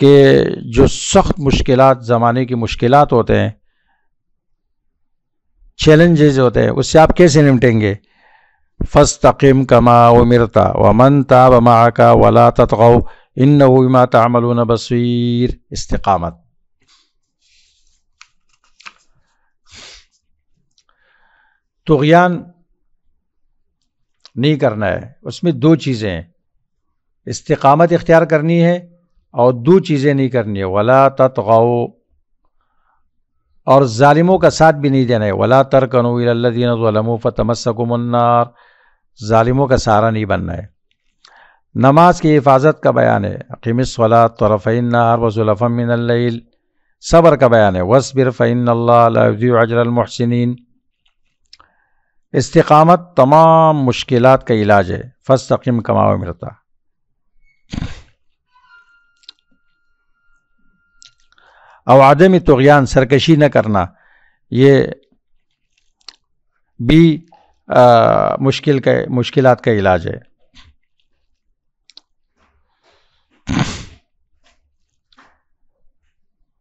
کہ جو سخت مشکلات، زمانے کی مشکلات ہوتے ہیں، چیلنجز ہوتے ہیں، اس سے آپ کیسے نمٹیں گے؟ فاستقم کما امرت ومن تاب معک ولا تطغوا انہ بما تعملون بصیر۔ استقامت۔ طغیان نہیں کرنا ہے، اس میں دو چیزیں ہیں، استقامت اختیار کرنی ہے اور دو چیزیں نہیں کرنی ہے، ولا تطغوا، اور ظالموں کا ساتھ بھی نہیں دینا ہے، ولا ترکنوا الی الذین ظلموا فتمسکم النار، ظالموں کا سہارا نہیں بننا ہے۔ نماز کی حفاظت کا بیان ہے، اقیم الصلاۃ طرفی النہار وزلفا من اللیل، صبر کا بیان ہے، واصبر فإن اللہ لا یضیع اجر المحسنین۔ استقامت تمام مشکلات کا علاج ہے، فاستقم کما امرت۔ اور عدم طغیان، سرکشی نہ کرنا، یہ بھی مشکلات کا علاج ہے۔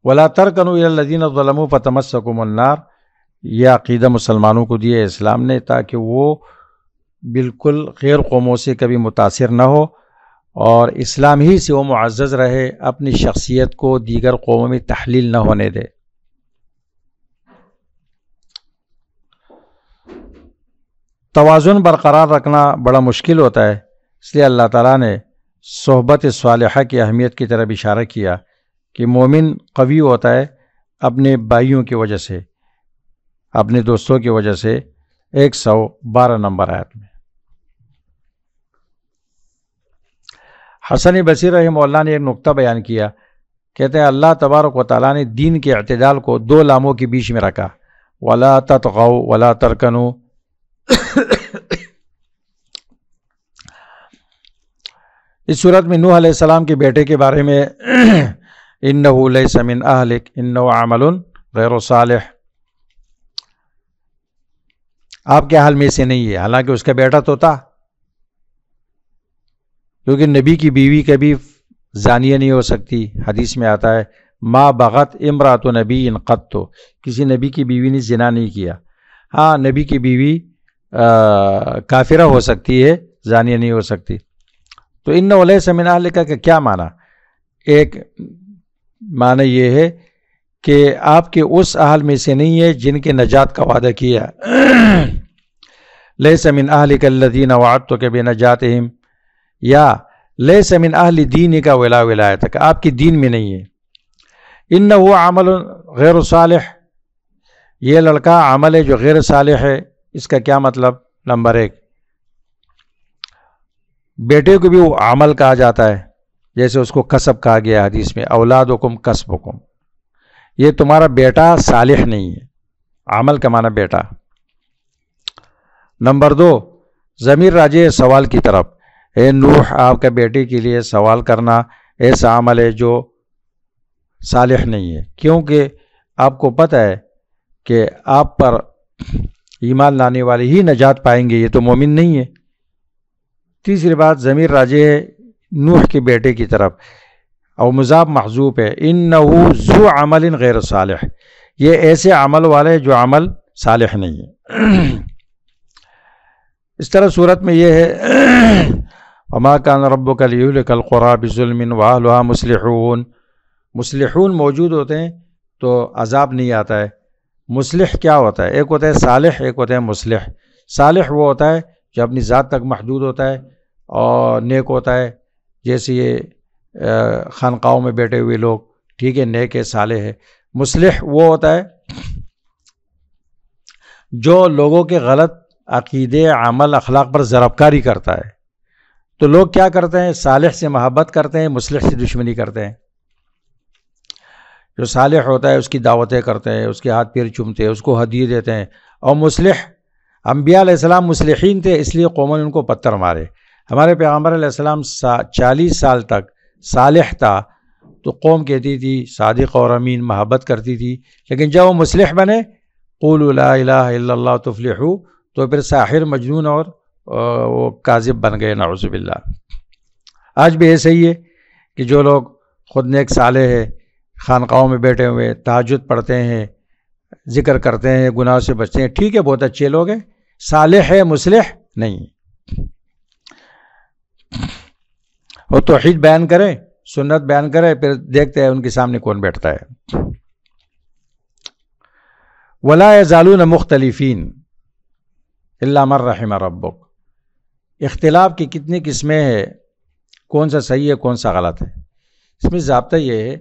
ولا ترکنوا الی الذین ظلموا فتمسکم النار، یہ عقیدہ مسلمانوں کو دیا اسلام نے تاکہ وہ بالکل غیر قوموں سے کبھی متاثر نہ ہو اور اسلام ہی سے وہ معزز رہے، اپنی شخصیت کو دیگر قوموں میں تحلیل نہ ہونے دے۔ توازن برقرار رکھنا بڑا مشکل ہوتا ہے، اس لیے اللہ تعالیٰ نے صحبت صالحہ کی اہمیت کی طرف اشارہ کیا کہ مومن قوی ہوتا ہے اپنے بھائیوں کی وجہ سے، اپنے دوستوں کی وجہ سے۔ 112 نمبر آیت میں حسن بصری رحمہ اللہ نے ایک نقطہ بیان کیا، کہتے ہیں اللہ تبارک و تعالیٰ نے دین کے اعتدال کو دو لاموں کے بیچ میں رکھا، ولا تطغوا ولا ترکنوا۔ اس صورت میں نوح علیہ السلام کے بیٹے کے بارے میں انہ لیس من اہلک انہ عمل غیر صالح، آپ کے حال میں سے نہیں ہے، حالانکہ اس کا بیٹا تو تھا، کیونکہ نبی کی بیوی کبھی زانیہ نہیں ہو سکتی۔ حدیث میں آتا ہے ما بغت امرات نبی قط، کسی نبی کی بیوی نے زنا نہیں کیا۔ ہاں، نبی کی بیوی کافرہ ہو سکتی ہے، زانیہ نہیں ہو سکتی۔ تو انہ لیس من اہلک کا کیا معنی؟ ایک معنی یہ ہے کہ آپ کے اس اہل میں سے نہیں ہے جن کے نجات کا وعدہ کیا، لیس من اہلک الذین وعدتک بنجاتہم، یا لیس من اہل دینک ولا ولایتک، آپ کی دین میں نہیں ہے۔ انہ عمل غیر صالح، یہ لڑکا عمل ہے جو غیر صالح ہے۔ اس کا کیا مطلب؟ نمبر 1، بیٹے کو بھی وہ عمل کہا جاتا ہے، جیسے اس کو کسب کہا گیا حدیث میں، اولادکم کسبکم، یہ تمہارا بیٹا صالح نہیں ہے، عمل کا معنی بیٹا۔ نمبر 2، ضمیر راجع سوال کی طرف، اے نوح، آپ کے بیٹے کے لیے سوال کرنا ایسا عمل ہے جو صالح نہیں ہے، کیونکہ آپ کو پتہ ہے کہ آپ پر ایمان لانے والے ہی نجات پائیں گے، یہ تو مومن نہیں ہے۔ تیسری بات، ضمیر راجع ہے نوح کے بیٹے کی طرف اور مضاف محذوف ہے، انہ ذو عمل غیر صالح، یہ ایسے عمل والے جو عمل صالح نہیں ہے۔ اس طرح صورت میں یہ ہے وما کان ربک لیہلک القری بظلم واہلھا مصلحون، مصلحون موجود ہوتے ہیں تو عذاب نہیں آتا ہے۔ مصلح کیا ہوتا ہے؟ ایک ہوتا ہے صالح، ایک ہوتا ہے مصلح۔ صالح وہ ہوتا ہے جو اپنی ذات تک محدود ہوتا ہے اور نیک ہوتا ہے، جیسے یہ خانقاہوں میں بیٹھے ہوئے لوگ، ٹھیک ہے، نیک ہے، صالح ہے۔ مصلح وہ ہوتا ہے جو لوگوں کے غلط عقیدے، عمل، اخلاق پر ضرب کاری کرتا ہے، تو لوگ کیا کرتے ہیں؟ صالح سے محبت کرتے ہیں، مصلح سے دشمنی کرتے ہیں۔ جو صالح ہوتا ہے اس کی دعوتیں کرتے ہیں، اس کے ہاتھ پیر چومتے ہیں، اس کو ہدیے دیتے ہیں۔ اور مصلح، انبیاء علیہ السلام مصلحین تھے، اس لیے قوموں نے ان کو پتھر مارے۔ ہمارے پیغمبر علیہ السلام 40 سال تک صالح تھا تو قوم کہتی تھی صادق اور امین، محبت کرتی تھی، لیکن جب وہ مصلح بنے، قولوا لا الہ الا اللہ تفلحوا، تو پھر ساحر، مجنون اور وہ کاذب بن گئے، نعوذ باللہ۔ آج بھی ایسا ہی ہے کہ جو لوگ خود نیک صالح ہے، خانقاہوں میں بیٹھے ہوئے تہجد پڑھتے ہیں، ذکر کرتے ہیں، گناہ سے بچتے ہیں، ٹھیک ہے، بہت اچھے لوگ ہیں، صالح ہے، مصلح نہیں۔ وہ توحید بیان کرے، سنت بیان کرے، پھر دیکھتے ہیں ان کے سامنے کون بیٹھتا ہے۔ وَلَا يَزَالُونَ مُخْتَلِفِينَ إِلَّا مَن رَحِمَ رَبُّكَ۔ اختلاف کی کتنی قسمیں ہیں، کون سا صحیح ہے کون سا غلط ہے؟ اس میں ضابطہ یہ ہے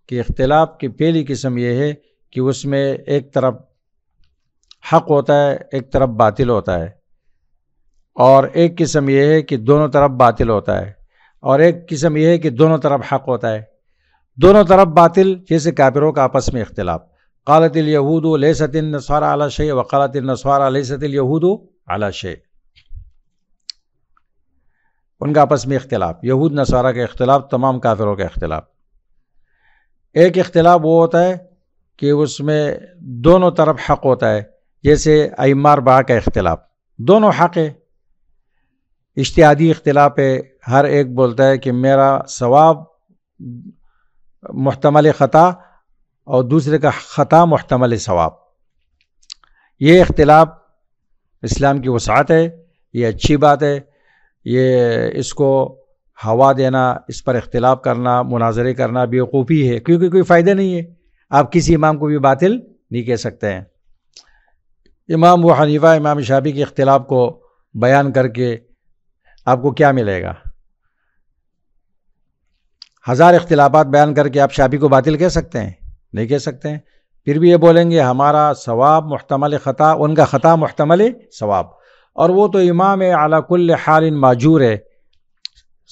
کہ اختلاف کی پہلی قسم یہ ہے کہ اس میں ایک طرف حق ہوتا ہے، ایک طرف باطل ہوتا ہے، اور ایک قسم یہ ہے کہ دونوں طرف باطل ہوتا ہے، اور ایک قسم یہ ہے کہ دونوں طرف حق ہوتا ہے۔ دونوں طرف باطل، جیسے کافروں کا آپس میں اختلاف، قالت الیہود لیست النصارى علی شیء وقالت النصارى لیست الیہود علی شیء، ان کا آپس میں اختلاف، یہود نصارہ کا اختلاف، تمام کافروں کا اختلاف۔ ایک اختلاف وہ ہوتا ہے کہ اس میں دونوں طرف حق ہوتا ہے، جیسے ائمہ اربعہ کا اختلاف، دونوں حق ہے، اجتہادی اختلاف ہے، ہر ایک بولتا ہے کہ میرا ثواب محتمل خطا اور دوسرے کا خطا محتمل ثواب۔ یہ اختلاف اسلام کی وسعت ہے، یہ اچھی بات ہے، یہ اس کو ہوا دینا، اس پر اختلاف کرنا، مناظرے کرنا بیوقوفی ہے، کیونکہ کوئی فائدہ نہیں ہے۔ آپ کسی امام کو بھی باطل نہیں کہہ سکتے ہیں۔ امام ابو حنیفہ، امام شافعی کے اختلاف کو بیان کر کے آپ کو کیا ملے گا؟ 1000 اختلافات بیان کر کے آپ شافعی کو باطل کہہ سکتے ہیں؟ نہیں کہہ سکتے ہیں۔ پھر بھی یہ بولیں گے ہمارا ثواب محتمل خطا، ان کا خطا محتمل ثواب، اور وہ تو امام علی کل حال ماجور ہے،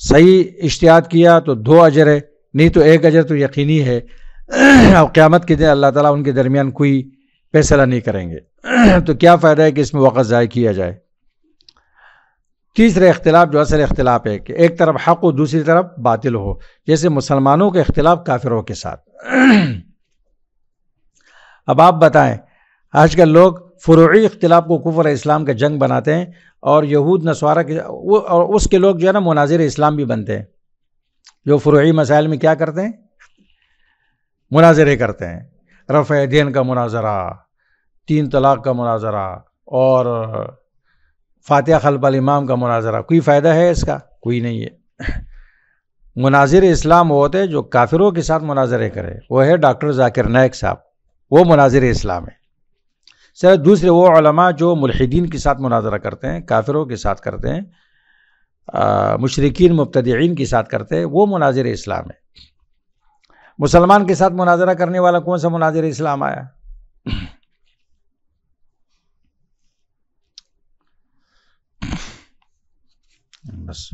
صحیح اجتہاد کیا تو 2 اجر ہے، نہیں تو 1 اجر تو یقینی ہے، اور قیامت کے دن اللہ تعالیٰ ان کے درمیان کوئی فیصلہ نہیں کریں گے، تو کیا فائدہ ہے کہ اس میں وقت ضائع کیا جائے۔ تیسرا اختلاف جو اصل اختلاف ہے کہ ایک طرف حق ہو دوسری طرف باطل ہو، جیسے مسلمانوں کے اختلاف کافروں کے ساتھ۔ اب آپ بتائیں، آج کل لوگ فروعی اختلاف کو کفر اسلام کا جنگ بناتے ہیں، اور یہود نصارہ کے اور اس کے لوگ جو ہے نا مناظر اسلام بھی بنتے ہیں، جو فروعی مسائل میں کیا کرتے ہیں؟ مناظرے کرتے ہیں، رفع دین کا مناظرہ، 3 طلاق کا مناظرہ، اور فاتحہ خلف الامام کا مناظرہ۔ کوئی فائدہ ہے اس کا؟ کوئی نہیں ہے۔ مناظر اسلام وہ ہوتے ہیں جو کافروں کے ساتھ مناظرے کرے، وہ ہے ڈاکٹر ذاکر نائک صاحب، وہ مناظر اسلام ہے۔ سر دوسرے وہ علماء جو ملحدین کے ساتھ مناظرہ کرتے ہیں، کافروں کے ساتھ کرتے ہیں، مشرکین مبتدعین کے ساتھ کرتے ہیں، وہ مناظر اسلام ہے۔ مسلمان کے ساتھ مناظرہ کرنے والا کون سا مناظر اسلام آیا؟ بس